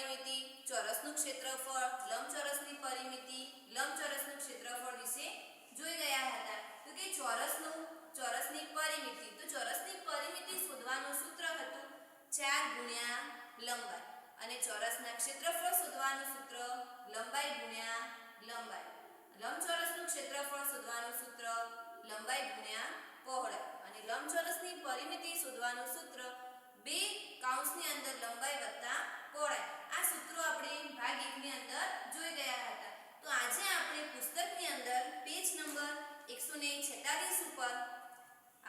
પરિમિતિ, ચોરસનું ક્ષેત્રફળ, લંબચોરસની પરિમિતિ, લંબચોરસનું ક્ષેત્રફળ વિશે જોઈ ગયા હતા. તો કે ચોરસની પરિમિતિ, તો ચોરસની પરિમિતિ શોધવાનું સૂત્ર હતું 4 ગુણ્યા લંબાઈ અને ચોરસના ક્ષેત્રફળ શોધવાનું સૂત્ર લંબાઈ ગુણ્યા લંબાઈ. લંબચોરસનું ક્ષેત્રફળ શોધવાનું સૂત્ર લંબાઈ ગુણ્યા પહોળાઈ અને લંબચોરસની પરિમિતિ શોધવાનું સૂત્ર 2 કૌંસની અંદર લંબાઈ વત્તા પહોળાઈ. આ સૂત્રો આપણે ભાગ 1 ની અંદર જોઈ ગયા હતા. તો આજે આપણે પુસ્તકની અંદર પેજ નંબર 146 ઉપર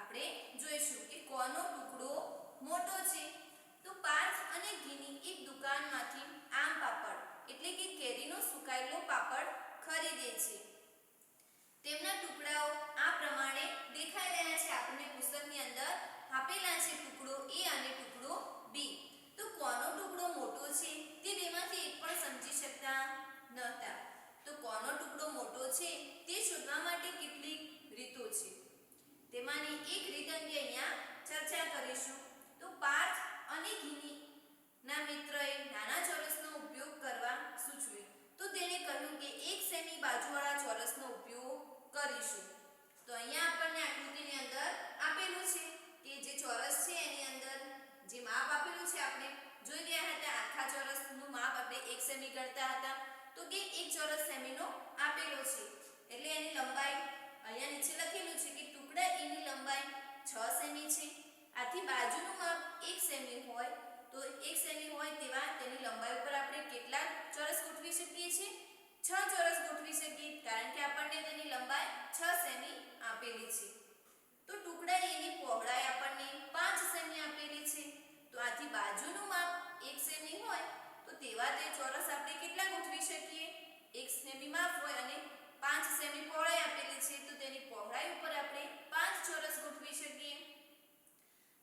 આપણે જોઈશું કે કોનો ટુકડો મોટો છે. તો પાર્થ અને ઘીની એક દુકાનમાંથી આમ પાપડ એટલે કે કેરીનો સુકાયેલો પાપડ ખરીદે છે. તેમના ટુકડાઓ આ પ્રમાણે દેખાઈ રહ્યા છે. આપણને પુસ્તકની અંદર આપેલા છે ટુકડો A અને ટુકડો B. તો કોનો ટુકડો મોટો છે તે બેમાંથી એક પણ સમજી શકતા નહોતા. તો કોનો ટુકડો મોટો છે તે શોધવા માટે કેટલીક રીતો છે. તેમાંની એક રીત અંગે અહીંયા ચર્ચા કરીશું. તો પાર્થ અને ઘીની ના મિત્રએ નાના ચોરસનો ઉપયોગ કરવા સૂચવ્યું. તો તેણે કહ્યું કે 1 સેમી બાજુવાળા ચોરસનો ઉપયોગ કરીશું. તો અહીંયા આપણને આકૃતિની અંદર આપેલું છે કે જે ચોરસ છે એની અંદર જે માપ આપેલું છે આપણે જોઈ ગયા હતા. આખા ચોરસનું માપ આપણે 1 સેમી ગણતા હતા. તો કે 1 ચોરસ સેમીનો આપેલો છે એટલે એની લંબાઈ અહીંયા નીચે લખેલું છે કે ટુકડા A ની લંબાઈ 6 સેમી છે. આથી બાજુનું માપ 1 સેમી હોય તો 1 સેમી હોય તેવા તેની લંબાઈ ઉપર આપણે કેટલા ચોરસ ગોઠવી શકીએ છીએ? 6 ચોરસ ગોઠવી શકીએ કારણ કે આપણને તેની લંબાઈ 6 સેમી આપેલી છે. તો ટુકડા A ની પહોળાઈ આપણને 5 સેમી આપેલી છે. તો આથી બાજુનું માપ 1 સેમી હોય તો તેવા તે ચોરસ આપણે કેટલા ગોઠવી શકીએ? 1 સેમી માપ હોય અને 5 સેમી પહોળાઈ આપેલી છે તો તેની પહોળાઈ ઉપર આપણે 5 ચોરસ ગોઠવી શકીએ.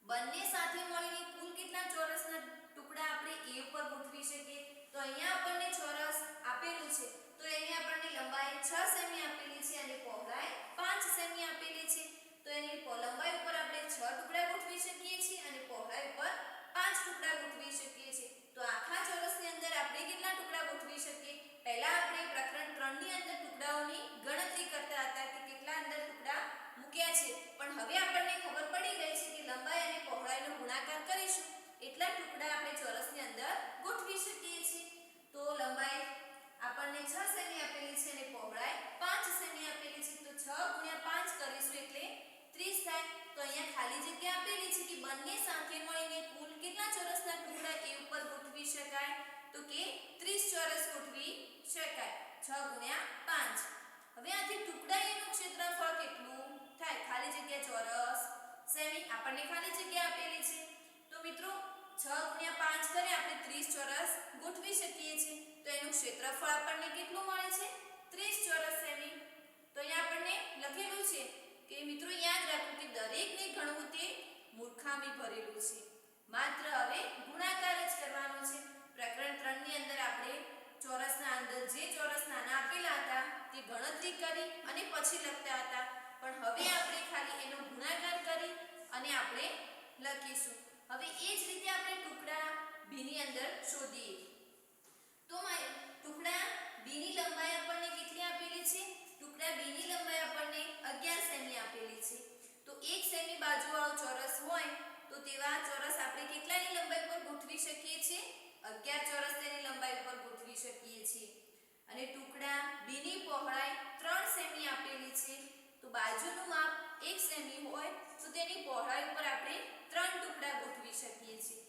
બંને સાથે મળીને કુલ કેટલા ચોરસના ટુકડા આપણે A ઉપર ગોઠવી શકીએ? તો અહીંયા આપણને ચોરસ આપેલું છે તો એની આપણને લંબાઈ 6 સેમી આપેલી છે અને પહોળાઈ 5 સેમી આપેલી છે. તો એની લંબાઈ ઉપર આપણે 6 ટુકડા ગોઠવી શકીએ છીએ અને પહોળાઈ ઉપર 5 ટુકડા ગોઠવી શકીએ છીએ. તો આખા ચોરસની અંદર આપણે કેટલા ટુકડા ગોઠવી શકીએ? પહેલા આપણે પ્રકરણ 3 ની અંદર ટુકડાઓની ગણતરી કરતા હતા કે કેટલા અંદર ટુકડા મૂક્યા છે. પણ હવે આપણને ખબર પડી ગઈ છે કે લંબાઈ અને પહોળાઈનો ગુણાકાર કરીશું એટલા ટુકડા આપણે ચોરસની અંદર ગોઠવી શકીએ છીએ. તો લંબાઈ આપણને 6 સેમી આપેલી છે અને પહોળાઈ 5 સેમી આપેલી છે. તો 6 ગુણ્યા 5 કરીશું એટલે 30 થાય. તો અહીંયા ખાલી જગ્યા આપેલી છે કે બંને સાથે મળીને કુલ કેટલા ચોરસના ટુકડા A ઉપર ગોઠવી શકાય? તો કે 30 ચોરસ ગોઠવી શકાય 6 ગુણ્યા 5. હવે આથી ટુકડા A નું ક્ષેત્રફળ કેટલું થાય? ખાલી જગ્યા ચોરસ સેમી આપણને ખાલી જગ્યા આપેલી છે. તો મિત્રો 6 ગુણ્યા 5 કરે આપણે 30 ચોરસ ગોઠવી શકીએ છીએ. તો એનું ક્ષેત્રફળ આપણને કેટલું મળે છે? 30 ચોરસ સેમી. તો અહીંયા આપણને લખેલું છે કે મિત્રો યાદ રાખો કે દરેકને ગણવું તે મૂર્ખામી ભરેલું છે. માત્ર હવે ગુણાકાર જ કરવાનો છે. પ્રકરણ 3 ની અંદર આપણે ચોરસના અંદર જે ચોરસ નાના આપેલા હતા તે ગણતરી કરી અને પછી લખતા હતા. પણ હવે આપણે ખાલી એનો ગુણાકાર કરી અને આપણે લખીશું. હવે એ જ રીતે આપણે ટુકડા B ની અંદર શોધીએ. તો ટુકડા B ની લંબાઈ આપણને કેટલી આપેલી છે? ટુકડા B ની લંબાઈ આપણને 11 સેમી આપેલી છે. તો 1 સેમી બાજુવાળો ચોરસ હોય તો તેવા ચોરસ આપણે કેટલાની લંબાઈ પર ગોઠવી શકીએ છીએ? 11 ચોરસ તેની લંબાઈ પર ગોઠવી શકીએ છીએ. અને ટુકડા B ની પહોળાઈ 3 સેમી આપેલી છે. તો બાજુનું માપ 1 સેમી હોય તો તેની પહોળાઈ ઉપર આપણે 3 ટુકડા ગોઠવી શકીએ છીએ.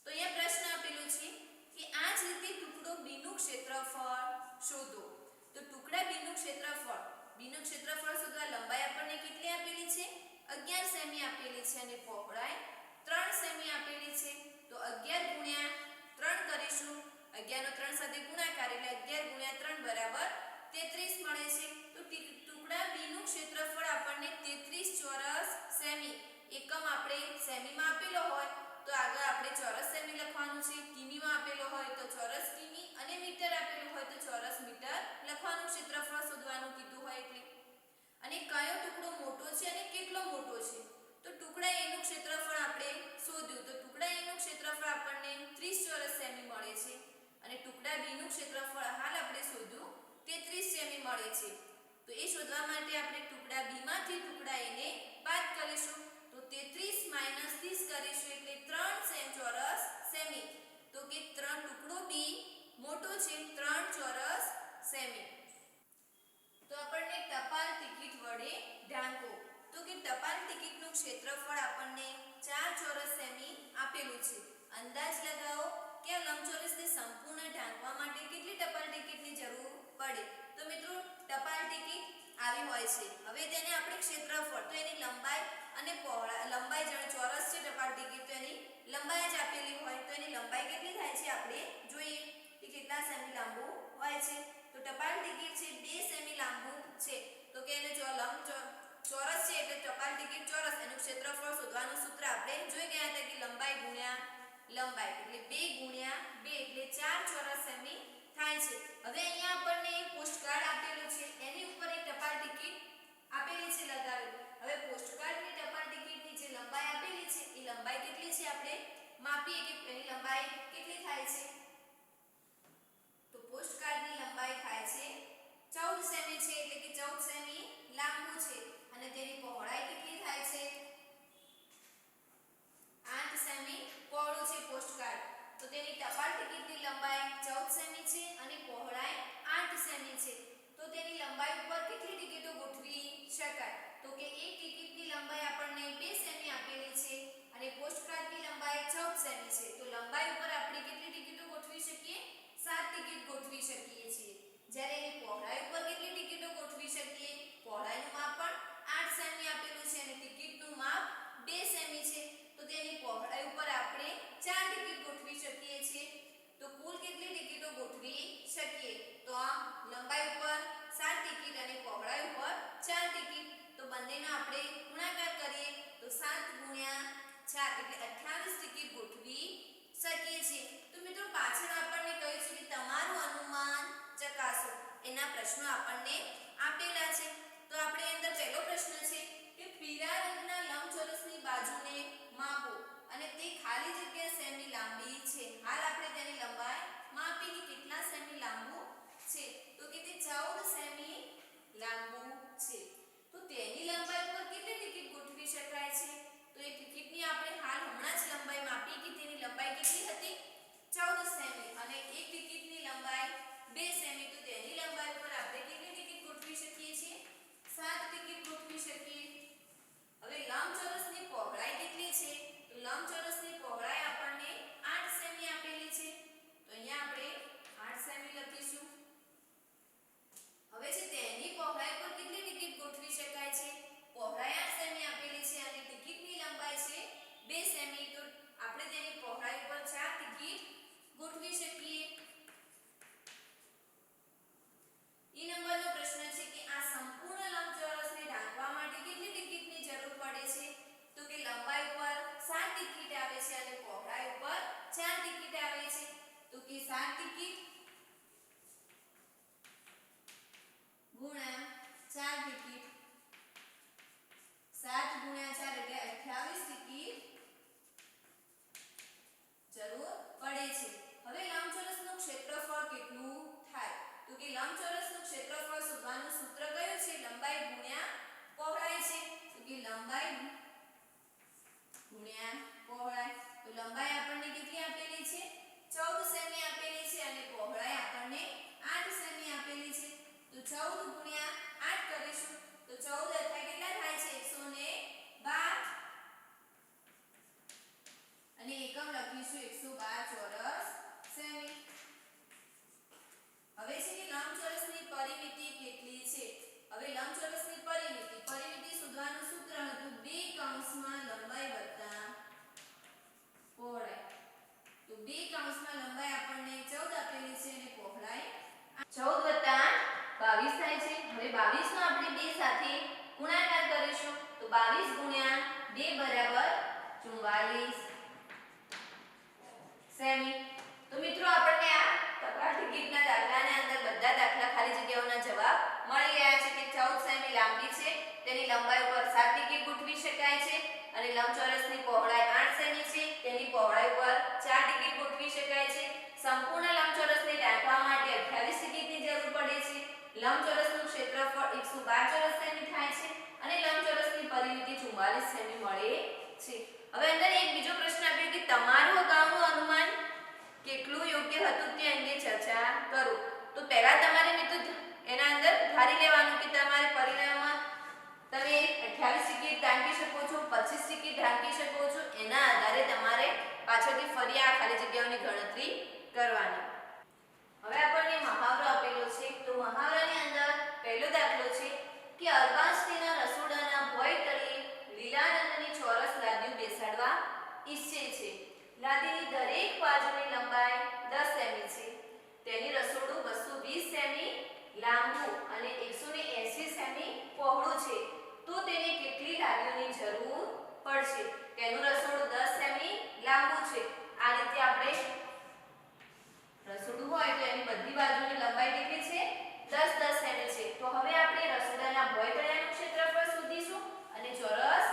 તો અહીંયા પ્રશ્ન આપેલો છે કે આ જ રીતે ટુકડો B નું ક્ષેત્રફળ શોધો. તો ટુકડા B નું ક્ષેત્રફળ શોધવા લંબાઈ આપણને કેટલી આપેલી છે? 11 સેમી આપેલી છે અને પહોળાઈ 3 સેમી આપેલી છે. તો 11 ગુણ્યા 3 કરીશું. 11 નો 3 સાથે ગુણાકાર એટલે 11 ગુણ્યા 3 બરાબર 33 મળે છે. તો ટુકડા B નું ક્ષેત્રફળ આપણને 33 ચોરસ સેમી. એકમ આપણે સેમીમાં આપેલો હોય તો આગળ આપણે ચોરસ સેમી લખવાનું છે. કિમીમાં આપેલો હોય તો ચોરસ કિમી અને મીટર આપેલું હોય તો ચોરસ મીટર લખવાનું. ક્ષેત્રફળ શોધવાનું કીધું હોય એટલે. અને કયો ટુકડો મોટો છે અને કેટલો મોટો છે? તો ટુકડા A નું ક્ષેત્રફળ આપણે શોધ્યું. તો ટુકડા A નું ક્ષેત્રફળ આપણને 30 ચોરસ સેમી મળે છે અને ટુકડા B નું ક્ષેત્રફળ હાલ આપણે શોધ્યું 33 સેમી મળે છે. તો એ શોધવા માટે આપણે ટુકડા B માંથી ટુકડા A ને બાદ કરીશું. તો 33 - 30 કરીશું એટલે 3 સેમ ચોરસ સેમી. તો કે ટુકડો B મોટો છે 3 ચોરસ સેમી. તો આપણને ટપાલ ટિકિટ વડે ઢાંકો. તો કે ટપાલ ટિકિટનું ક્ષેત્રફળ આપણને 4 ચોરસ સેમી આપેલું છે. અંદાજ લગાવો કે આ લંબચોરસને સંપૂર્ણ ઢાંકવા માટે કેટલી ટપાલ ટિકિટની જરૂર પડે. તો મિત્રો ટપાલ ટિકિટ આવી હોય છે. હવે તેને આપણે ક્ષેત્રફળ તો એની લંબાઈ અને પહોળાઈ, લંબાઈ જાણે ચોરસ છે ટપાલ ટિકિટ તો એની લંબાઈ જ આપેલી હોય તો એની લંબાઈ કેટલી થાય છે આપણે જોઈએ કે કેટલા સેમી લાંબુ હોય છે. તો ટપાલ ટિકિટ છે 2 સેમી લાંબુ છે. તો કે એને ચોરસ છે એટલે ટપાલ ટિકિટ ચોરસ, એનું ક્ષેત્રફળ શોધવાનું સૂત્ર આપણે જોઈ ગયા હતા કે લંબાઈ ગુણ્યા લંબાઈ એટલે 2 ગુણ્યા 2 એટલે 4 ચોરસ સેમી થાય છે. હવે અહીંયા આપણને એક પોસ્ટકાર્ડ આપેલું છે, એની ઉપર એક ટપાલ ટિકિટ આપેલી છે લગાવેલી. હવે પોસ્ટકાર્ડની ટપાલ ટિકિટની જે લંબાઈ આપેલી છે એ લંબાઈ કેટલી છે આપણે માપીએ કે એની લંબાઈ કેટલી થાય છે. તો પોસ્ટકાર્ડની લંબાઈ થાય છે 14 સેમી છે એટલે કે 14 સેમી લાંબુ છે. અને તેની પહોળાઈ કેટલી થાય છે 8 સેમી પહોળું છે પોસ્ટકાર્ડ. તો તેની ટપાલ ટિકિટની લંબાઈ 14 સેમી છે અને પહોળાઈ 8 સેમી છે. તો તેની લંબાઈ ઉપર કેટલી ટિકિટો ગોઠવી શકાય. તો કે એક ટિકિટની લંબાઈ આપણને 2 સેમી આપેલી છે અને પોસ્ટકાર્ડની લંબાઈ 14 સેમી છે. તો લંબાઈ ઉપર આપણે કેટલી ટિકિટો ગોઠવી શકીએ 7 ટિકિટ ગોઠવી શકીએ છીએ. જ્યારે એની પહોળાઈ ઉપર કેટલી ટિકિટો ગોઠવી શકીએ. પહોળાઈનું માપ પણ 8 સેમી આપેલું છે અને ટિકિટનું માપ 2 સેમી છે. તો તેની પહોળાઈ ઉપર આપણે 4 ટિકિટ ગોઠવી શકીએ છીએ. તો કુલ કેટલી ટિકિટો ગોઠવી શકીએ. તો આ લંબાઈ ઉપર 7 ટિકિટ અને પહોળાઈ ઉપર 4 ટિકિટ. તો બંનેનો આપણે ગુણાકાર કરીએ તો 7 ગુણ્યા 4 એટલે 28 ટિકિટ ગોઠવી શકીએ છીએ. તો મિત્રો પાછળ આપણને કહ્યું છે કે તમારું અનુમાન ચકાસો. એના પ્રશ્નો આપણને આપેલા છે. તો આપણે અંદર પહેલો પ્રશ્ન છે કે પીળા રંગના લંબચોરસની બાજુને માપો અને તે ખાલી જગ્યા સેમી લાંબી છે. હાલ આપણે તેની લંબાઈ માપીને કેટલા સેમી લાંબુ છે. તો કે તે 14 સેમી લાંબુ છે. તો તેની લંબાઈ પર કેટલી ટિકિટ ગોઠવી શકાય છે. તો એ ટિકિટની આપણે હાલ હમણાં જ લંબાઈ માપી કે તેની લંબાઈ કેટલી હતી 14 સેમી અને એક ટિકિટની લંબાઈ 2 સેમી. તો તેની લંબાઈ પર આપણે કેટલી ટિકિટ ગોઠવી શકીએ છીએ 7 ટિકિટ ગોઠવી શકીએ. હવે લંબચોરસની પહોળાઈ કેટલી છે. તો લંબચોરસની પહોળાઈ આપણને 8 સેમી આપેલી છે. તો અહીંયા આપણે 8 સેમી લખીશું. હવે છે તેની પહોળાઈ પર કેટલી ટિકિટ ગોઠવી શકાય છે. પહોળાઈ 8 સેમી આપેલી છે અને ટિકિટની લંબાઈ છે 2 સેમી. તો આપણે તેની પહોળાઈ પર 4 ટિકિટ ગોઠવી શકીએ. ઈ નંબરનો પ્રશ્ન છે કે આ સંપૂર્ણ લંબચોરસને ઢાંકવા માટે કેટલી ટિકિટની જરૂર પડે છે. તો કે લંબાઈ ઉપર 7 ટિકિટ આવે છે અને પહોળાઈ ઉપર 4 ટિકિટ આવે છે. તો કે 7 ટિકિટ ગુણ્યા 4 ટિકિટ 7 ગુણ્યા 4 એટલે 28 ટિકિટ જરૂર પડે છે. હવે લંબચોરસનું ક્ષેત્રફળ કેટલું થાય. તો કે લંબચોરસનું ક્ષેત્રફળ શોધવાનું સૂત્ર કયું છે લંબાઈ ગુણ્યા પહોળાઈ છે. તો કે લંબાઈ ગુણ્યા પહોળાઈ. તો લંબાઈ આપણને કેટલી આપેલી છે 14 સેમી આપેલી છે અને પહોળાઈ આપણને 8 સેમી આપેલી છે. તો 14 ગુણ્યા 8 કરીશું તો 14 અથવા કેટલા થાય છે 112 અને એકમ લખીશું 112 ચોરસ સેમી. હવે છે કે લંબચોરસની પરિમિતિ કેટલી છે. હવે લંબચોરસની પરિમિતિ શોધવાનું સૂત્ર હતું 2 કૌંસમાં લંબાઈ વત્તા પહોળાઈ. તો 2 કૌંસમાં લંબાઈ આપણને 14 આપેલી છે અને પહોળાઈ 14 વત્તા 8 22 થાય છે. હવે 22 નો આપણે 2 સાથે ગુણાકાર કરીશું તો 22 ગુણ્યા 2 બરાબર 44 સેમી. તો મિત્રો આપણને આ ટપાલ ટિકિટના દાખલાની અંદર બધા દાખલા ખાલી જગ્યાઓના જવાબ મળી ગયા છે કે 14 સેમી લાંબી છે. તેની લંબાઈ ઉપર 7 ટિકિટ ગોઠવી શકાય છે અને લંબચોરસની પહોળાઈ 8 સેમી છે. તેની પહોળાઈ ઉપર 4 ટિકિટ ગોઠવી શકાય છે. સંપૂર્ણ લંબચોરસને લંબચોરસનું ક્ષેત્રફળ 112 ચોરસ સેમી થાય છે અને લંબચોરસની પરિમિતિ 44 સેમી મળે છે. હવે અંદર એક બીજો પ્રશ્ન આપ્યો કે તમારું અગાઉનું અનુમાન કેટલું યોગ્ય હતું તે અંગે ચર્ચા કરો. તો પહેલા તમારે મિત્રો એના અંદર ધારી લેવાનું કે તમારે પરિણામમાં તમે 28 ટિકિટ ઢાંકી શકો છો, 25 ટિકિટ ઢાંકી શકો છો. એના આધારે તમારે પાછળથી ફરી આ ખાલી જગ્યાઓની ગણતરી કરવાની. હવે આપણને મહાવરો આપેલો છે. તો મહાવરાની અંદર પહેલો દાખલો છે કે અર્વાંશ તેના રસોડાના ભોંય તળિયે લીલા રંગની ચોરસ લાદીઓ બેસાડવા ઈચ્છે છે. લાદીની દરેક બાજુની લંબાઈ 10 સેમી છે. તેની રસોડું 220 સેમી લાંબુ અને 180 સેમી પહોળું છે. તો તેને કેટલી લાદીઓની જરૂર પડશે? તેનું રસોડું 10 સેમી લાંબુ છે. આ રીતે આપણે રસોડું હોય તો એની બધી બાજુની લંબાઈ કેટલી છે? 10 સેમી છે. તો હવે આપણે રસોડાના ભોંય તળિયાનું ક્ષેત્રફળ શોધીશું અને ચોરસ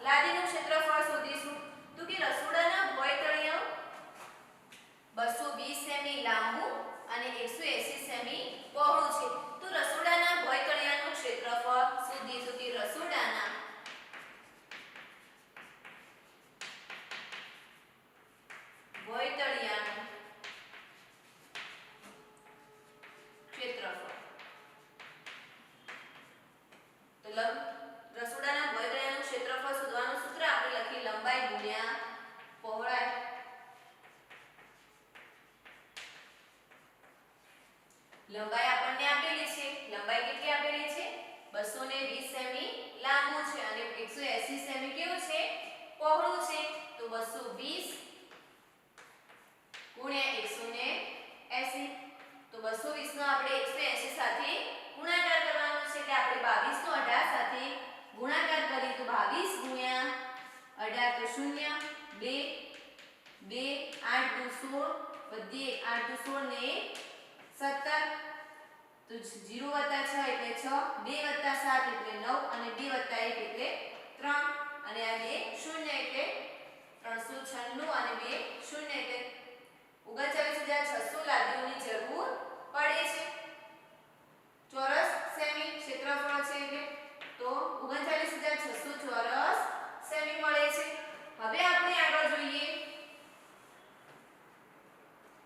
લાદીનું ક્ષેત્રફળ શોધીશું. તો કે રસોડાના ભોંય તળિયું 220 સેમી લાંબુ અને 180 સેમી પહોળું છે. તો રસોડાના ભોંય તળિયાનું ક્ષેત્રફળ શોધીશું કે રસોડાના ભોંય તળિયાનું ક્ષેત્રફળ. તો રસોડાના ભોંય તળિયાનું ક્ષેત્રફળ શોધવાનું સૂત્ર આપણે લખી લંબાઈ ગુણ્યા પહોળાઈ. લંબાઈ આપણને આપેલી છે. લંબાઈ કેટલી આપેલી છે? 220 સેમી લાંબુ છે અને 180 સેમી કેવું છે? પહોળું છે. તો 220 ગુણ્યા 180. તો 220 નો આપણે 180 સાથે ગુણાકાર કરવાનો છે. એટલે આપણે 22 નો 18 સાથે ગુણાકાર કરીએ તો 22 ગુણ્યા 18 તો 0 2 2 8 દુ 16 બધી 8 દુ 16 ને 17. તો 0 વત્તા 6 એટલે 6, 2 વત્તા 7 એટલે 9 અને 2 વત્તા 1 એટલે 3 અને આ 2 0 એટલે 396 અને 2 0 એટલે 39600 લાદીઓની જરૂર પડે છે. ચોરસ સેમી ક્ષેત્રફળ છે એટલે તો 39600 ચોરસ સેમી મળે છે. હવે આપણે આગળ જોઈએ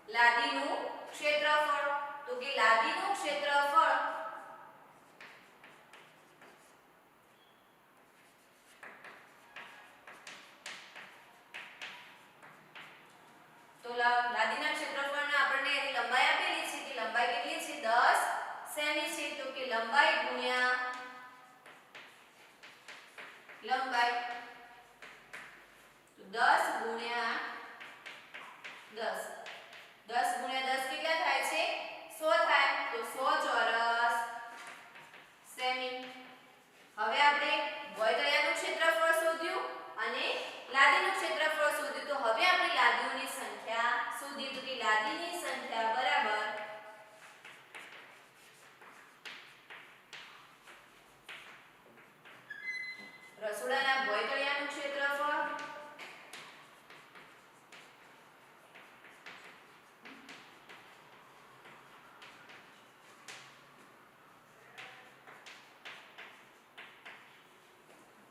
લાદીનું ક્ષેત્રફળ. તો કે લાદીનું ક્ષેત્રફળ તો લાદીના ક્ષેત્રફળને આપણને એની લંબાઈ આપેલી છે કે લંબાઈ કેટલી છે? 10 સેમી છે. તો કે લંબાઈ ગુણ્યા લંબાઈ. તો 10 ગુણ્યા 10 10 ગુણ્યા 10 કેટલા થાય છે? 100 થાય. તો 100 ચોરસ સેમી. હવે આપણે ભોંય તળિયાનું ક્ષેત્રફળ શોધ્યું અને લાદીનું ક્ષેત્રફળ શોધ્યું. તો હવે આપણે લાદીઓની સંખ્યા શોધીએ. તો કે લાદીની સંખ્યા બરાબર રસોડાના ભોંય તળિયાનું ક્ષેત્રફળ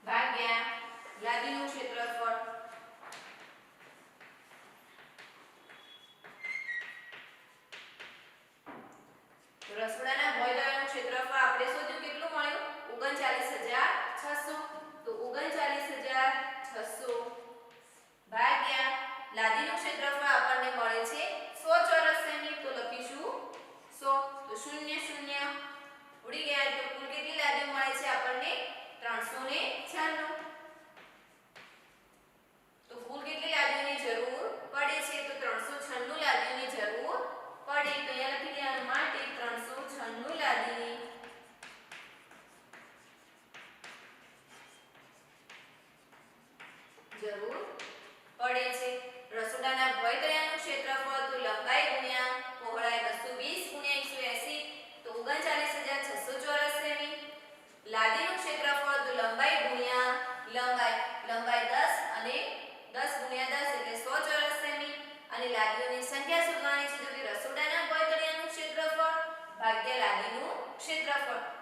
ભાગ્યા લાદીનું ક્ષેત્રફળ. તો રસોડાના ભોંય તળિયાનું ક્ષેત્રફળ આપણે શોધ્યું. કેટલું મળ્યું? 39600. તો 39600 ભાગ્યા લાદીનું ક્ષેત્રફળ આપણને મળે છે 100 ચોરસ સેમી. તો લખીશું 100. તો 0 0 ઉડી ગયા. તો કુલ કેટલી લાદીઓ મળે છે આપણને? 396.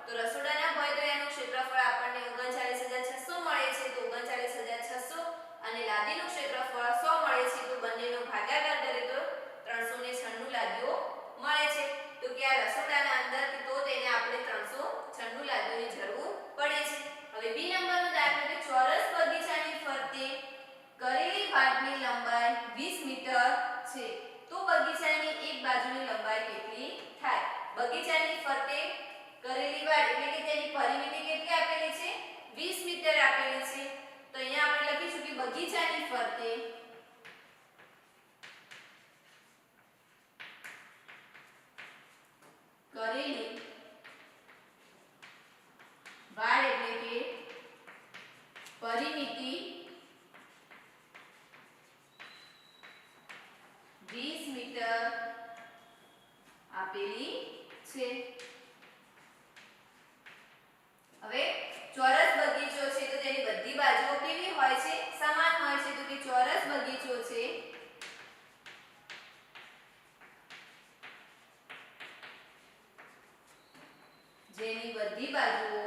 તો રસોડાના ભોંયતળિયાનું ક્ષેત્રફળ આપણને 39600 મળે છે, તો 39600 અને લાદીનું ક્ષેત્રફળ 100 મળે છે, તો બંનેનો ભાગાકાર કરીએ તો 396 લાદીઓ મળે છે. તો કે આ રસોડાના અંદર તો તેને આપણે 396 લાદીઓની જરૂર પડે છે. હવે બી નંબરનો દાખલો કે ચોરસ બગીચાની ફરતે કરેલી વાટની લંબાઈ 20 મીટર છે, તો બગીચાની એક બાજુની લંબાઈ કેટલી થાય? બગીચાની ફરતે કરેલી વાટ એટલે કે તેની પરિમિતિ કેટલી આપેલી છે? 20 મીટર આપેલી છે. તો અહીંયા આપણે લખીશું કે બગીચાની ફરતે કરેલી વાડ એટલે કે પરિમિતિ 20 મીટર આપેલી છે. હવે ચોરસ બગીચો છે તો તેની બધી બાજુઓ કેવી હોય છે? સમાન હોય છે. તો કે ચોરસ બગીચો છે જેની બધી બાજુઓ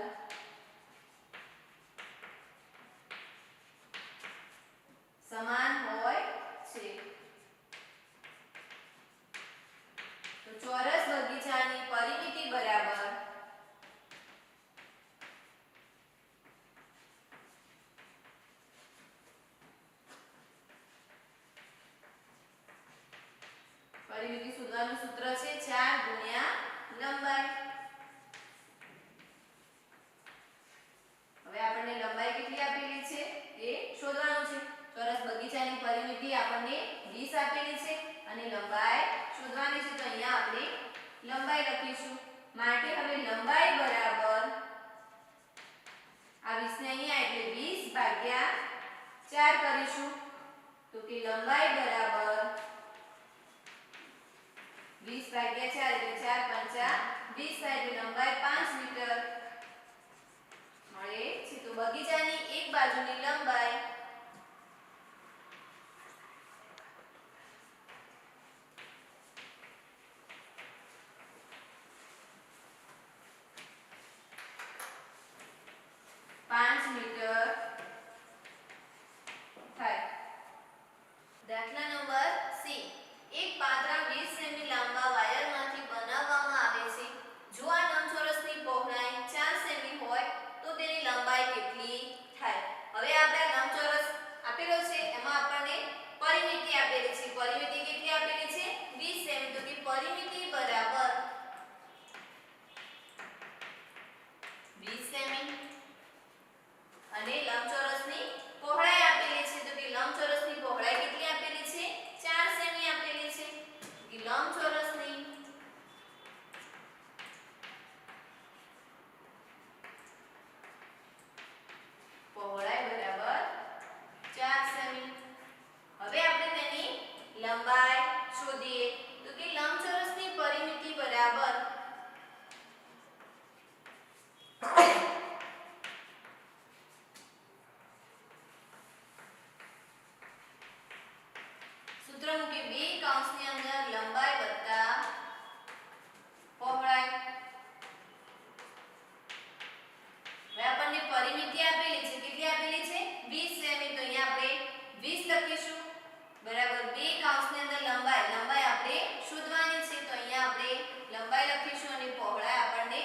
સમાન હોય છે. તો ચોરસ બગીચાની પરિમિતિ બરાબર પરિમિતિ શોધવાનું સૂત્ર છે 4 ગુણ્યા લંબાઈ. હવે આપણને લંબાઈ કેટલી આપેલી છે એ શોધવાનું છે. ચોરસ બગીચાની પરિમિતિ આપણને 20 આપેલી છે અને લંબાઈ શોધવાની છે. તો અહીંયા આપણે લંબાઈ લખીશું. માટે હવે લંબાઈ બરાબર આ 20 ને અહીંયા એટલે 20 ભાગ્યા 4 કરીશું. તો કે લંબાઈ બરાબર 20 ભાગ્યા 4 એટલે 4 પંચા 20 થાય એટલે લંબાઈ 5 મીટર મળે છે. તો બગીચાની એક બાજુની લંબાઈ મીટર થાય. દાખલા નંબર સી. એક પાત્રા 20 સેમી લાંબા વાયરમાંથી બનાવવામાં આવે છે. જો આ લંબચોરસની પહોળાઈ 4 સેમી હોય તો તેની લંબાઈ કેટલી થાય? હવે આપણે લંબચોરસ આપેલો છે એમાં આપણને પરિમિતિ આપેલી છે. પરિમિતિ કેટલી આપેલી છે? 20 સેમી. તો કે પરિમિતિ બરાબર 20 સેમી અને લંબચોરસની પહોળાઈ આપેલી છે. તો કે લંબચોરસની પહોળાઈ કેટલી આપેલી છે? 4 સેમી આપેલી છે. કે લંબચોરસની પહોળાઈ બરાબર 4 સેમી. હવે આપણે તેની લંબાઈ શોધીએ. તો કે લંબચોરસની પરિમિતિ બરાબર સૂત્ર મૂકી 2 કૌંસની અંદર લંબાઈ વત્તા પહોળાઈ. હવે આપણને પરિમિતિ આપેલી છે. કેટલી આપેલી છે? 20 સેમી. તો અહીંયા આપણે 20 લખીશું બરાબર 2 કૌંસની અંદર લંબાઈ. લંબાઈ આપણે શોધવાની છે. તો અહીંયા આપણે લંબાઈ લખીશું અને પહોળાઈ આપણને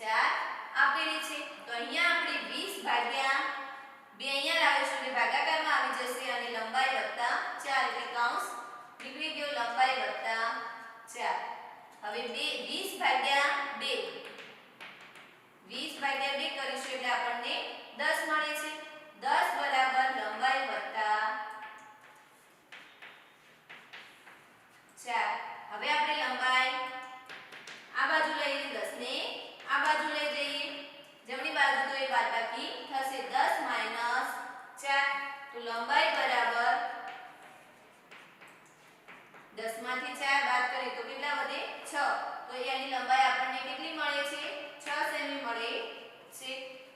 4 આપેલી છે. તો અહીંયા આપણે 20 ભાગ્યા 2 અહીંયા લાવીશું એટલે ભાગાકારમાં આવી જશે અને લંબાઈ વત્તા 4 એટલે કૌંસ નીકળી ગયો. લંબાઈ વત્તા 4. હવે 20 ભાગ્યા 2 કરીશું એટલે આપણને 10 મળે છે. 10 બરાબર લંબાઈ વત્તા 4. હવે આપણે લંબાઈ આ બાજુ લઈને 10 ને આ બાજુ લઈ જઈએ. જમણી બાજુ તો એ બાદબાકી થશે. 10 માઈનસ 4. તો લંબાઈ બરાબર 10 માંથી 4 બાદ કરીએ તો કેટલા વધે? 6. તો એની લંબાઈ આપણને કેટલી મળે છે? 6 સેમી મળે છે.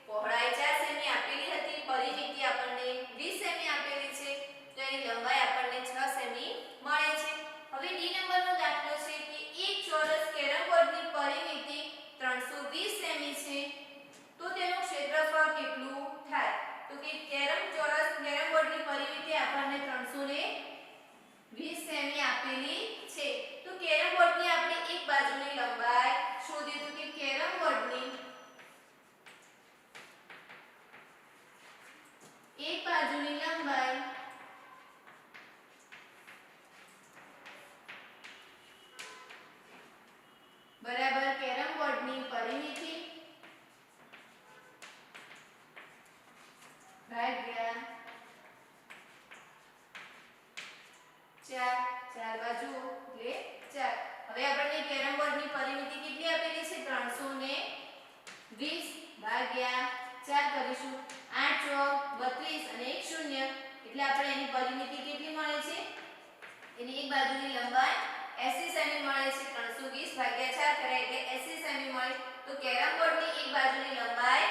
પહોળાઈ 4 સેમી આપેલી હતી. પરિમિતિ આપણને 20 સેમી આપેલી છે. તો એની લંબાઈ આપણને 6 સેમી મળે છે. હવે ડી નંબરનો દાખલો છે કે એક ચોરસ કેરમ બોર્ડની પરિમિતિ 320 સેમી છે આપણને કેરમ બોર્ડની પરિમિતિ કેટલી આપેલી છે 320 ભાગ્યા 4 કરીશું 8 ચોક 32 અને 1 શૂન્ય એટલે આપણે એની પરિમિતિ કેટલી મળે છે એની એક બાજુની લંબાઈ 80 સેમી મળે છે 320 ભાગ્યા 4 કરે એટલે 80 સેમી મળે તો કેરમ બોર્ડની એક બાજુની લંબાઈ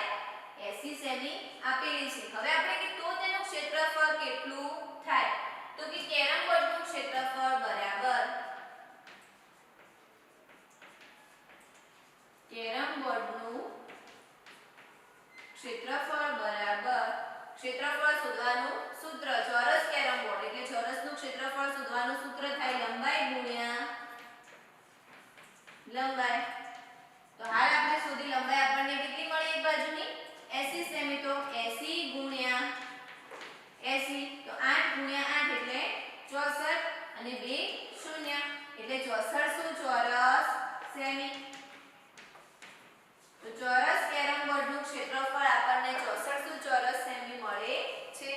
80 સેમી આપેલી છે હવે આપણે કે તો તેનું ક્ષેત્રફળ કેટલું થાય તો કે કેરમ બોર્ડનું ક્ષેત્રફળ બરાબર કેરમ બોર્ડનું ક્ષેત્રફળ બરાબર ક્ષેત્રફળ શોધવાનું સૂત્ર ચોરસ કેરમ બોર્ડ એટલે ચોરસનું ક્ષેત્રફળ શોધવાનું સૂત્ર થાય લંબાઈ ગુણ્યા લંબાઈ તો હાલ આપણે શોધી લંબાઈ આપણને કેટલી મળી એક બાજુની 80 સેમી તો 80 ગુણ્યા 80 તો 8 ગુણ્યા 8 એટલે 64 અને 2 શૂન્ય એટલે 64 ચોરસ સેમી તો ચોરસ કેરમ બોર્ડનું ક્ષેત્રફળ આપણને 64 ચોરસ સેમી મળે છે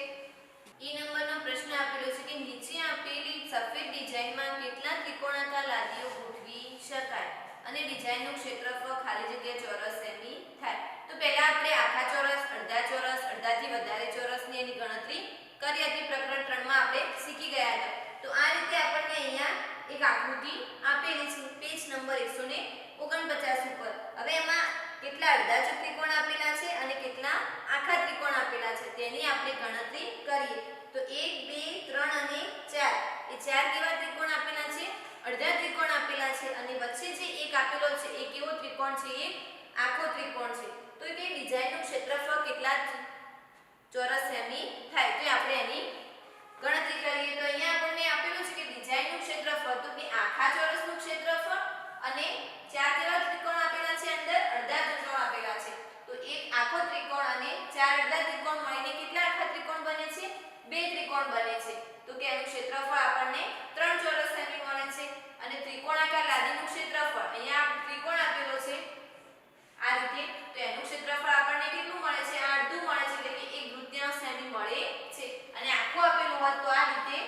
ઈ નંબરનો પ્રશ્ન આપેલો છે કે નીચે આપેલી સફેદ ડિઝાઇનમાં કેટલા ત્રિકોણાકાર લાદીઓ ગોઠવી શકાય અને ડિઝાઇનનું ક્ષેત્રફળ ખાલી જગ્યા ચોરસ સેમી થાય તો પહેલા આપણે આખા ચોરસ અડધાથી વધારે ચોરસની એની ગણતરી કરી હતી પ્રકરણ 3 માં આપણે શીખી ગયા હતા તો આ રીતે આપણને અહીંયા એક આકૃતિ આપેલી છે પેજ નંબર 149 ઉપર હવે એમાં કેટલા અડધા ત્રિકોણ આપેલા છે અને કેટલા આખા ત્રિકોણ આપેલા છે તેની આપણે ગણતરી કરીએ તો 1 2 3 અને 4 એ ચાર કેવા ત્રિકોણ આપેલા છે અડધા ત્રિકોણ આપેલા છે અને વચ્ચે જે એક આપેલો છે એ કેવો ત્રિકોણ છે એ આખો ત્રિકોણ છે તો તે ડિઝાઇનનું ક્ષેત્રફળ કેટલા ચોરસ સેમી થાય તો આપણે એની ગણતરી કરીએ તો અહીંયા આપણને આપેલું છે કે ડિઝાઇનનું ક્ષેત્રફળ તો કે આખા ચોરસનું ક્ષેત્રફળ અને ચાર કેવા ત્રિકોણ આપેલા છે અંદર અડધા ત્રિકોણ આપેલા છે તો એક આખો ત્રિકોણ અને ચાર અડધા ત્રિકોણ મળીને કેટલા આખા ત્રિકોણ બને છે બે ત્રિકોણ બને છે તો કે એનું ક્ષેત્રફળ આપણને 3 ચોરસ સેમી મળે છે અને ત્રિકોણાકાર લાદીનું ક્ષેત્રફળ અહીંયા ત્રિકોણ આપેલો છે આ રીતે તો એનું ક્ષેત્રફળ આપણને કેટલું મળે છે અડધું મળે છે એટલે કે 1/2 સેમી મળે છે અને આખું આપેલું હોત તો આ રીતે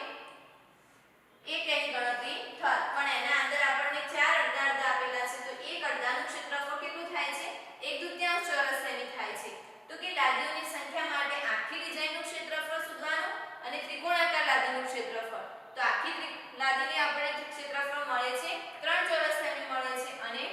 એક એની ગણતરી થાત પણ એના અંદર આપણને ચાર અડધા આપેલા છે તો એક અડધાનું ક્ષેત્રફળ કેટલું થાય છે 1/2 ચોરસ સેમી થાય છે તો કે લાદીઓની સંખ્યા માટે આખી ડિઝાઇનનું ક્ષેત્રફળ શોધવાનું અને ત્રિકોણાકાર લાદીનું ક્ષેત્રફળ તો આખી લાદીને આપણે ક્ષેત્રફળ મળે છે 3 ચોરસ સેમી મળે છે અને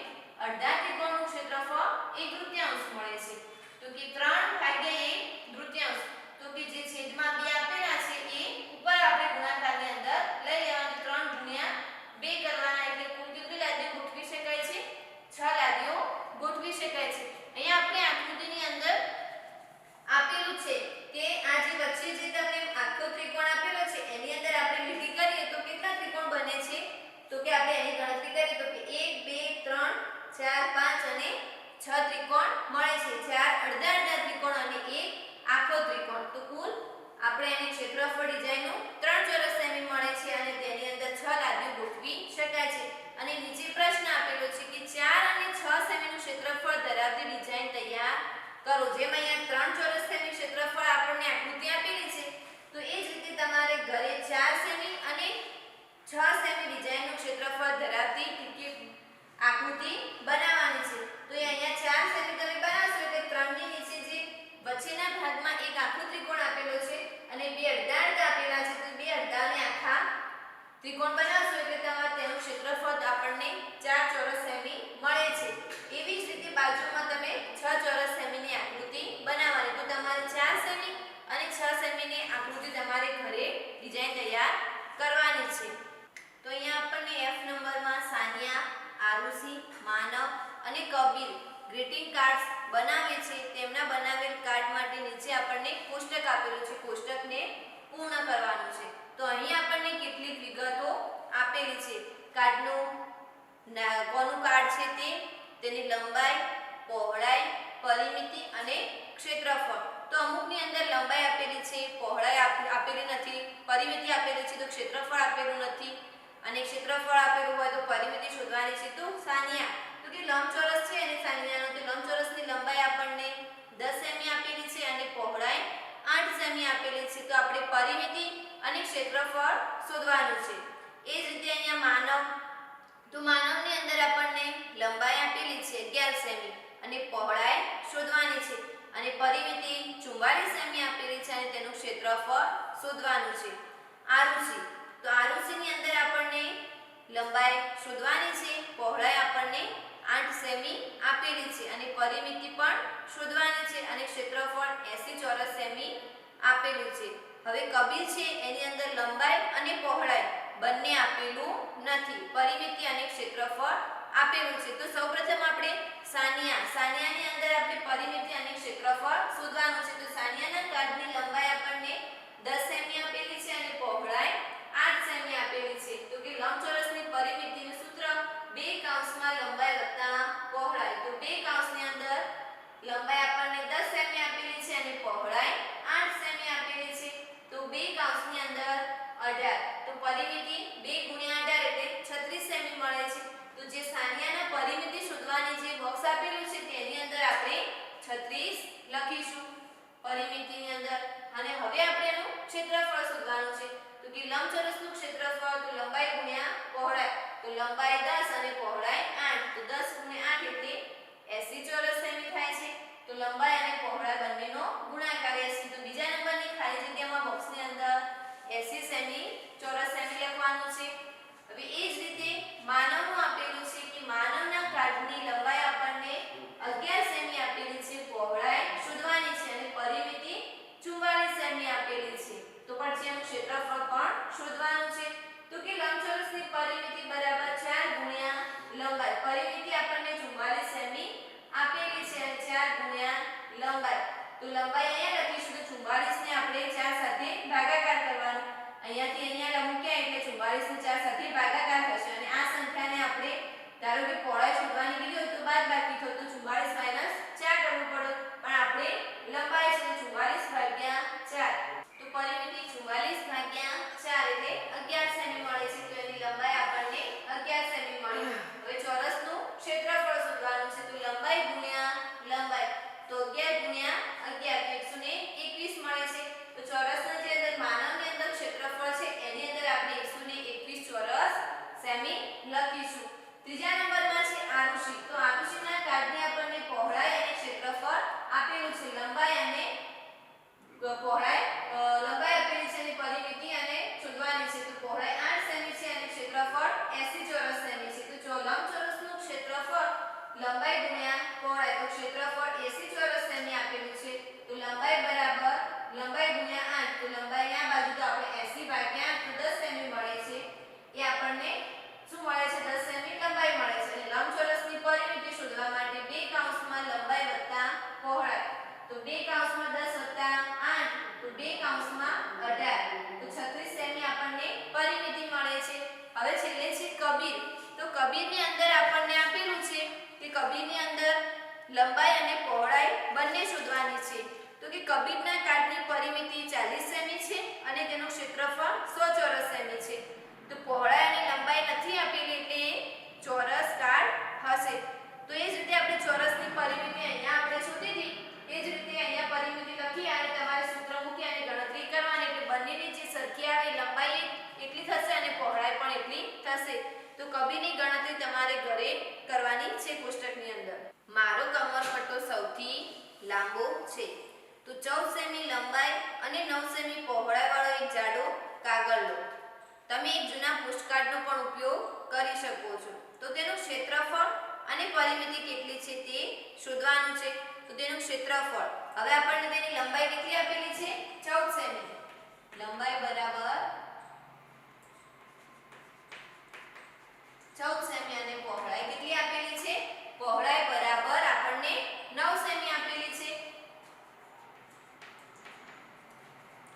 અડધા ત્રિકોણનું ક્ષેત્રફળ 1/2 મળે છે તો કે 3/1/2 તો કે જે છેદમાં 2 આપેલા છે એ ઉપર આપણે ગુણાકારની અંદર લઈ લેવાની 3 ગુણ્યા 2 કરવાના એટલે કુલ કેટલી લાદીઓ ગોઠવી શકાય છે 6 લાદીઓ ગોઠવી શકાય છે અહીંયા આપણે આકૃતિની અંદર આપેલું છે કે આ જે વચ્ચે જે તમને આખો ત્રિકોણ આપેલો છે એની અંદર આપણે લીટી કરીએ તો કેટલા ત્રિકોણ બને છે તો કે આપણે એની ગણતરી કરીએ તો કે 1 2 3 4 5 અને 6 ત્રિકોણ મળે છે ચાર અડધા ત્રિકોણ અને એક આખો ત્રિકોણ તો કુલ આપણે એની ક્ષેત્રફળ ડિઝાઇનનું 3 ચોરસ સેમી મળે છે અને તેની અંદર 6 લાદીઓ ગોઠવી શકાય છે અને નીચે પ્રશ્ન આપેલો છે કે 4 અને 6 સેમીનું ક્ષેત્રફળ ધરાવતી ડિઝાઇન તૈયાર કરો જેમ અહીંયા 3 ચોરસ સેમી ક્ષેત્રફળ આપણને આકૃતિ આપેલી છે તો એ જ રીતે તમારે ઘરે 4 સેમી અને 6 સેમી ડિઝાઇનનું ક્ષેત્રફળ ધરાવતી આકૃતિ બનાવવાની છે તો અહીંયા 4 સેમી તમે બનાવશો એટલે 3 ની નીચે જે વચ્ચેના ભાગમાં એક આખો ત્રિકોણ આપેલો છે અને બે અડધા આપેલા છે તો બે અડધાને આખા ત્રિકોણ બનાવશો એટલે તમારે તેનું ક્ષેત્રફળ આપણને 4 ચોરસ સેમી મળે છે એવી જ રીતે બાજુમાં તમે 6 ચોરસ સેમીની આકૃતિ બનાવવાની તો તમારે 4 સેમી અને 6 સેમીની આકૃતિ તમારે ઘરે ડિઝાઇન તૈયાર કરવાની છે તો અહીંયા આપણને F નંબરમાં સાનિયા આરુષી માનવ અને કબીર ગ્રીટિંગ કાર્ડ્સ બનાવે છે તેમના બનાવેલ કાર્ડ માટે નીચે આપણને કોષ્ટક આપેલું છે કોષ્ટકને પૂર્ણ કરવાનું છે તો અહીં આપણને કેટલીક વિગતો આપેલી છે કાર્ડનું કોનું કાર્ડ છે તે તેની લંબાઈ પહોળાઈ પરિમિતિ અને ક્ષેત્રફળ તો અમુકની અંદર લંબાઈ આપેલી છે પહોળાઈ આપેલી નથી પરિમિતિ આપેલી છે તો ક્ષેત્રફળ આપેલું નથી અને ક્ષેત્રફળ આપેલું હોય તો પરિમિતિ શોધવાની છે તો સાનિયા તો કે લંબચોરસ છે અને સાનિયાનો તે લંબચોરસની લંબાઈ આપણને 10 સેમી આપેલી છે અને પહોળાઈ 8 સેમી આપેલી છે તો આપણે પરિમિતિ અને ક્ષેત્રફળ શોધવાનું છે એ જ રીતે અહીંયા માનવ તો માનવની અંદર આપણને લંબાઈ આપેલી છે 11 સેમી અને પહોળાઈ શોધવાની છે અને પરિમિતિ 44 સેમી આપેલી છે અને તેનું ક્ષેત્રફળ શોધવાનું છે. આરુષિ તો આરુષિની અંદર આપણને લંબાઈ શોધવાની છે, પહોળાઈ આપણને 8 સેમી આપેલી છે અને પરિમિતિ પણ શોધવાની છે અને ક્ષેત્રફળ 80 ચોરસ સેમી આપેલું છે. હવે કબીર છે એની અંદર લંબાઈ અને પહોળાઈ બંને આપેલું નથી, પરિમિતિ અને ક્ષેત્રફળ આપેલું છે. તો સૌપ્રથમ આપણે સાનિયાની અંદર આપણે પરિમિતિ અને ક્ષેત્રફળ શોધવાનું છે. તો સાનિયાના કાટની લંબાઈ આપણને 10 સેમી આપેલી છે અને પહોળાઈ 8 સેમી આપેલી છે. તો કે લંબચોરસની પરિમિતિનું સૂત્ર 2 કૌંસમાં લંબાઈ વત્તા પહોળાઈ. તો 2 કૌંસની અંદર લંબાઈ આપણને 10 સેમી આપેલી છે અને પહોળાઈ 8 સેમી આપેલી છે. તો 2 કૌંસની અંદર 18. તો પરિમિતિ 2 ગુણ્યા 18 એટલે 36 સેમી મળે છે. તો જે સાનિયાના પરિમિતિ શોધવાની જે બોક્સ આપેલું છે તેની અંદર આપણે 36 લખીશું પરિમિતિની અંદર. અને હવે આપણે એનું ક્ષેત્રફળ શોધવાનું છે. તો કે લંબચોરસનું ક્ષેત્રફળ તો લંબાઈ ગુણ્યા પહોળાઈ. તો લંબાઈ 10 અને પહોળાઈ 8. તો 10 ગુણ્યા 8 એટલે 80 ચોરસ સેમી થાય છે. તો લંબાઈ અને પહોળાઈ બંનેનો ગુણાકાર 80. તો બીજા નંબરની ખાલી જગ્યામાં બોક્સની અંદર 80 સેમી ચોરસ સેમી લખવાનું છે. હવે એ જ રીતે માનવનું આપેલું છે કે માનવના કાટની લંબાઈ આપણને 11 સેમી આપેલી છે, પહોળાઈ શોધવાની છે અને પરિમિતિ 44 સેમી આપેલી છે. તો પછી એનું ક્ષેત્રફળ પણ શોધવાનું છે. તો કે લંબચોરસની પરિમિતિ બરાબર 4 ગુણ્યા લંબાઈ. પરિમિતિ આપણને 44 સેમી આપેલી છે અને 4 ગુણ્યા લંબાઈ. તો લંબાઈ અહીંયા લખીશું તો 44 ને આપણે 4 સાથે ભાગાકાર કરવાનો. અહીંયાથી અહીંયા મૂક્યા એટલે 44 ને 4 સાથે ભાગાકાર થશે અને આ સંખ્યાને આપણે ધારો કે પહોળાઈ શોધવાની કીધી હોય તો બાદબાકી થતો 44 - 4 કરવું પડે, પણ આપણે લંબાઈ છે 44 ભાગ્યા 4. તો પરિમિતિ 44 ભાગ્યા 4 એટલે 11 સેમી મળે છે. તો એની લંબાઈ આપણને 11 સેમી મળી. હવે ચોરસનું ક્ષેત્રફળ શોધવાનું છે. તો લંબાઈ ગુણ્યા લંબાઈ. તો 11 ગુણ્યા 11 તો 121 મળે છે. તો ચોરસના જે અંદર માનવની અંદર ક્ષેત્રફળ છે એની અંદર આપણે 121 ચોરસ સેમી લખીશું. ત્રીજા નંબરમાં છે આરુષિ. તો આરુષિના કાટની આપણને પહોળાઈ અને ક્ષેત્રફળ આપેલું છે. લંબાઈ અને પહોળાઈ લંબાઈ આપેલી છે અને પરિમિતિ અને શોધવાની છે. તો પહોળાઈ 8 સેમી છે અને ક્ષેત્રફળ 80 ચોરસ સેમી છે. તો લંબચોરસનું ક્ષેત્રફળ લંબાઈ ગુણ્યા પહોળાઈ. તો ક્ષેત્રફળ 80 ચોરસ સેમી આપેલું છે. તો લંબાઈ બરાબર લંબાઈ ગુણ્યા 8. તો લંબાઈ આ બાજુ તો આપણે 80 ભાગ્યા 8 તો 10 સેમી મળે છે. એ આપણને શું મળે છે? 10 સેમી લંબાઈ મળે છે. અને લંબચોરસની પરિમિતિ શોધવા માટે 2 કૌંસમાં લંબાઈ વત્તા પહોળાઈ. તો 2 કૌંસમાં 10 વત્તા 8 તો 2 કૌંસમાં 18. તો 36 સેમી આપણને પરિમિતિ મળે છે. હવે છેલ્લે છે કબીર. તો કબીરની અંદર આપણને આપેલું છે કે કબીરની અંદર લંબાઈ અને પહોળાઈ બંને શોધવાની છે. તો કે કબીરના કાટની પરિમિતિ 40 સેમી છે અને તેનું ક્ષેત્રફળ 100 ચોરસ સેમી છે. તો પહોળાઈ અને લંબાઈ નથી આપેલી એટલે ચોરસ કાટ હશે. તો એ જ રીતે આપણે ચોરસની પરિમિતિ અહીંયા આપણે શોધી હતી એ જ રીતે અહીંયા પરિમિતિ લખી અને તમારે સૂત્ર મૂકી અને ગણતરી કરવાની. એટલે બંનેની જે સરખી આવે લંબાઈ એટલી થશે અને પહોળાઈ પણ એટલી થશે. તો કબીરની ગણતરી તમારે ઘરે કરવાની છે કોષ્ટકની અંદર. મારો કમરપટ્ટો સૌથી લાંબો છે. તો 14 સેમી લંબાઈ અને 9 સેમી પહોળાઈ વાળો એક જાડો કાગળ લો. તમે એક જૂના પોસ્ટકાર્ડનો પણ ઉપયોગ કરી શકો છો. તો તેનું ક્ષેત્રફળ અને પરિમિતિ કેટલી છે તે શોધવાનું છે. તો તેનું ક્ષેત્રફળ હવે આપણને તેની લંબાઈ કેટલી આપેલી છે? 14 સેમી. લંબાઈ બરાબર 14 સેમી અને પહોળાઈ કેટલી આપેલી છે? પહોળાઈ બરાબર આપણને 9 સેમી આપેલી છે.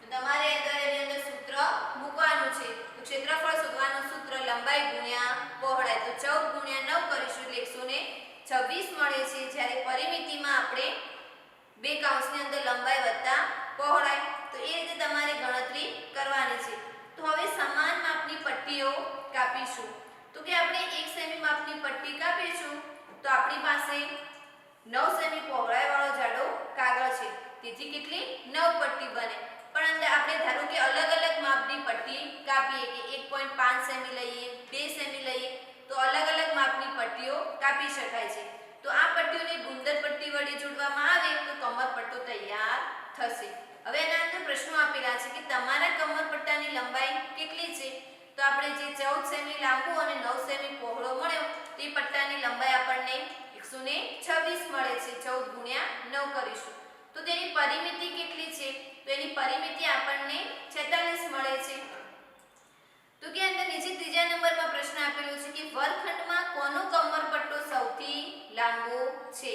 તો તમારે એની અંદર સૂત્ર મૂકવાનું છે. તો ક્ષેત્રફળ શોધવાનું સૂત્ર લંબાઈ ગુણ્યા પહોળાઈ. તો 14 ગુણ્યા 9 કરીશું એટલે 126 મળે છે. જ્યારે પરિમિતિમાં આપણે 2 કૌંસની અંદર લંબાઈ વત્તા પહોળાઈ. તો એ રીતે તમારે ગણતરી કરવાની છે. તો હવે સમાન માપની પટ્ટીઓ કાપીશું. તો કે આપણે 1 સેમી માપની પટ્ટી કાપીશું તો આપણી પાસે 9 સેમી પહોળાઈ વાળો જાડો કાગળ છે. તેથી કેટલી 9 પટ્ટી બને. પણ અંદર આપણે ધારો કે અલગ અલગ માપની પટ્ટી કાપીએ કે 1.5 સેમી લઈએ, 2 સેમી લઈએ, તો અલગ અલગ માપની પટ્ટીઓ કાપી શકાય છે. તો આ પટ્ટીઓને ગુંદર પટ્ટી વડે જોડવામાં આવે તો કમરપટ્ટો તૈયાર થશે. હવે એના અંદર પ્રશ્નો આપેલા છે કે તમારા કમરપટ્ટાની લંબાઈ કેટલી છે? તો આપણે જે 14 સેમી લાંબો અને 9 સેમી પહોળો મળ્યો તે પટ્ટાની લંબાઈ આપણને 126 મળે છે. 14 ગુણ્યા 9 કરીશું તો તેની પરિમિતિ કેટલી છે? તો એની પરિમિતિ આપણને 46 મળે છે. તો કે અંદર નીચે ત્રીજા નંબરમાં પ્રશ્ન આપેલો છે કે વર્ગખંડમાં કોનો કમરપટ્ટો સૌથી લાંબો છે?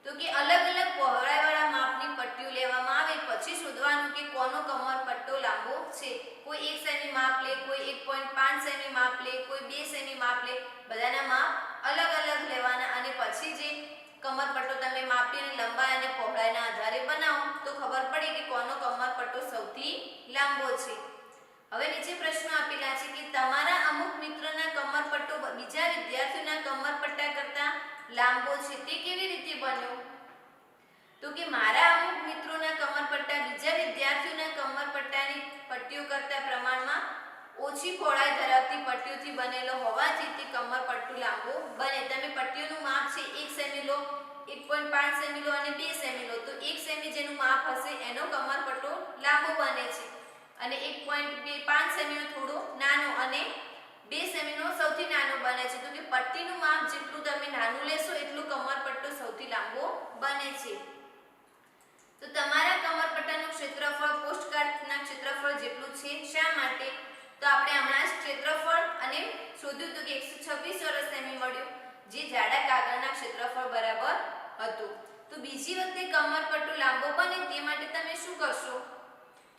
તો કે અલગ અલગ પહોળાઈવાળા માપની પટ્ટીઓ લેવામાં આવે પછી શોધવાનું કે કોનો કમરપટ્ટો લાંબો છે. કોઈ 1 સેમી માપ લે, કોઈ 1.5 સેમી માપ લે, કોઈ 2 સેમી માપ લે, બધાના માપ અલગ અલગ લેવાના અને પછી જે કમરપટ્ટો તમે માપીને લંબાઈ અને પહોળાઈના આધારે બનાવો તો ખબર પડે કે કોનો કમરપટ્ટો સૌથી લાંબો છે. હવે નીચે પ્રશ્નો આપેલા છે કે તમારા અમુક મિત્રના કમરપટ્ટો બીજા વિદ્યાર્થીઓના કમરપટ્ટા કરતાં લાંબો છે તે કેવી રીતે બન્યો? તો કે મારા અમુક મિત્રોના કમરપટ્ટા બીજા વિદ્યાર્થીઓના કમરપટ્ટાની પટ્ટીઓ કરતાં પ્રમાણમાં ઓછી પહોળાઈ ધરાવતી પટ્ટીઓથી બનેલો હોવાથી તે કમરપટ્ટું લાંબો બને. તમે પટ્ટીઓનું માપ છે 1 સેમી લો, 1.5 સેમી લો અને 2 સેમી લો તો 1 સેમી જેનું માપ હશે એનો કમરપટ્ટો લાંબો બને છે અને 1.5 સેમીનો થોડો નાનો અને 2 સેમીનો સૌથી નાનો બને છે. તો કે પટ્ટીનું માપ જેટલું તમે નાનું લેશો એટલું કમરપટ્ટો સૌથી લાંબો બને છે. તો તમારા કમરપટ્ટાનું ક્ષેત્રફળ પોસ્ટકાર્ડના ક્ષેત્રફળ જેટલું છે. શા માટે? તો આપણે હમણાં જ ક્ષેત્રફળ અને શોધ્યું હતું કે 126 ચોરસ સેમી મળ્યું જે જાડા કાગળના ક્ષેત્રફળ બરાબર હતું. તો બીજી વખતે કમરપટ્ટો લાંબો બને તે માટે તમે શું કરશો?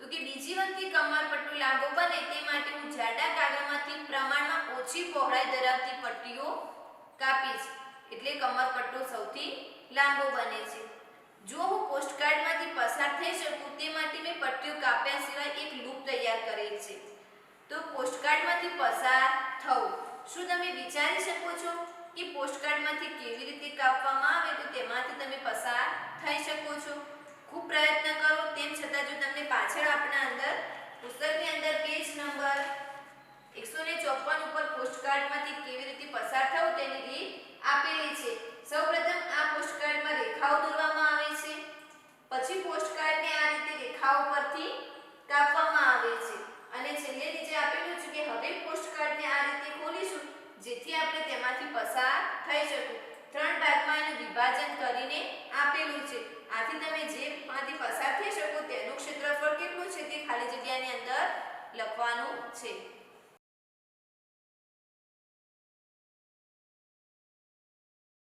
તો કે બીજી વખતે કમરપટ્ટો લાંબો બને તે માટે હું જાડા કાગળમાંથી પ્રમાણમાં ઓછી પહોળાઈ ધરાવતી પટ્ટીઓ કાપીશ એટલે કમરપટ્ટો સૌથી લાંબો બને છે. જો હું પોસ્ટકાર્ડમાંથી પસાર થઈ શકું તે માટે મેં પટ્ટીઓ કાપ્યા સિવાય એક લૂપ તૈયાર કરેલ છે. તો પોસ્ટકાર્ડમાંથી પસાર થવું શું તમે વિચારી શકો છો કે પોસ્ટકાર્ડમાંથી કેવી રીતે કાપવામાં આવે તો તેમાંથી તમે પસાર થઈ શકો છો? ખૂબ પ્રયત્ન કરો તેમ છતાં જો તમને પાછળ આપણા અંદર પુસ્તકની અંદર પેજ નંબર 154 ઉપર પોસ્ટકાર્ડમાંથી કેવી રીતે પસાર થવું તેની રીત આપેલી છે. સૌપ્રથમ આ પોસ્ટકાર્ડમાં રેખાઓ દોરવામાં આવે છે પછી પોસ્ટકાર્ડને આ રીતે રેખાઓ પરથી કાપવામાં આવે છે અને છેલ્લે નીચે આપેલું છે કે હવે પોસ્ટકાર્ડને આ રીતે ખોલીશું જેથી આપણે તેમાંથી પસાર થઈ શકું. 3 ભાગમાં એનું વિભાજન કરીને આપેલું છે. આથી તમે જેમાંથી પસાર થઈ શકો તેનું ક્ષેત્રફળ કેટલું છે તે ખાલી જગ્યાની અંદર લખવાનું છે.